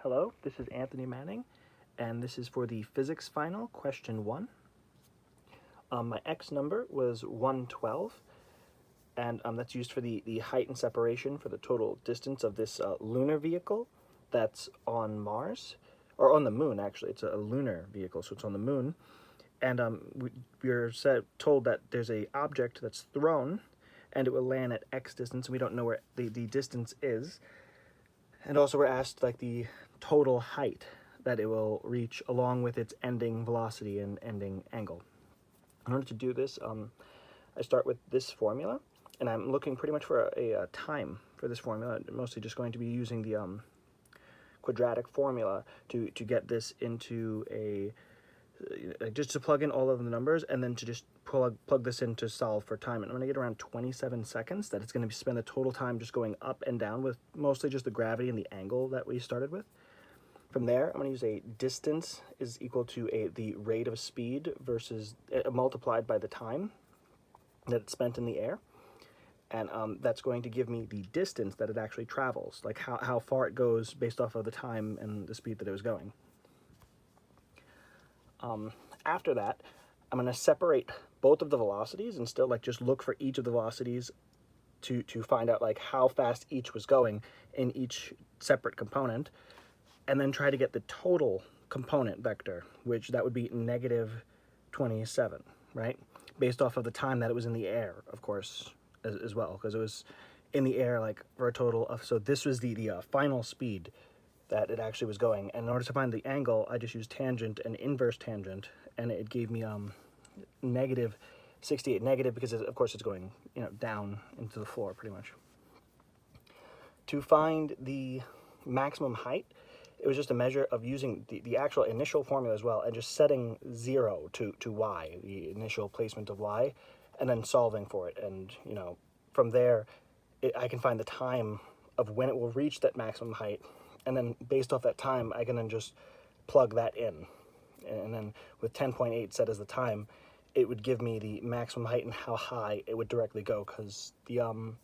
Hello, this is Anthony Manning, and this is for the physics final, question 1. My x number was 112, and that's used for the height and separation for the total distance of this lunar vehicle that's on Mars, or on the moon, actually. It's a lunar vehicle, so it's on the moon. And we're told that there's a object that's thrown, and it will land at x distance, and we don't know where the distance is. And also we're asked like the total height that it will reach along with its ending velocity and ending angle. In order to do this, I start with this formula, and I'm looking pretty much for a time for this formula. I'm mostly just going to be using the quadratic formula to get this into just to plug in all of the numbers, and then to just plug this in to solve for time. And I'm going to get around 27 seconds that it's going to spend the total time just going up and down with mostly just the gravity and the angle that we started with. From there, I'm going to use a distance is equal to the rate of speed versus multiplied by the time that it's spent in the air. And that's going to give me the distance that it actually travels, like how far it goes based off of the time and the speed that it was going. After that, I'm going to separate both of the velocities and still just look for each of the velocities to find out how fast each was going in each separate component, and then try to get the total component vector, which that would be negative 27, right? Based off of the time that it was in the air, of course, as well, because it was in the air for a total of, so this was the final speed that it actually was going. And in order to find the angle, I just used tangent and inverse tangent, and it gave me negative 68, negative because of course it's going down into the floor pretty much. To find the maximum height, it was just a measure of using the actual initial formula as well, and just setting 0 to y, the initial placement of y, and then solving for it. And from there I can find the time of when it will reach that maximum height, and then based off that time I can then just plug that in, and then with 10.8 set as the time, it would give me the maximum height and how high it would directly go, because the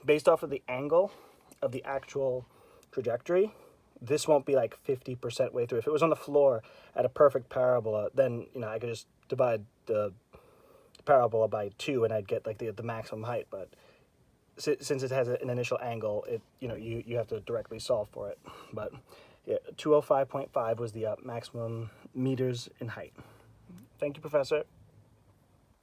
based off of the angle of the actual trajectory, this won't be 50% way through. If it was on the floor at a perfect parabola, then I could just divide the parabola by 2 and I'd get the maximum height. But since it has an initial angle, you have to directly solve for it. But yeah, 205.5 was the maximum meters in height. Thank you, Professor.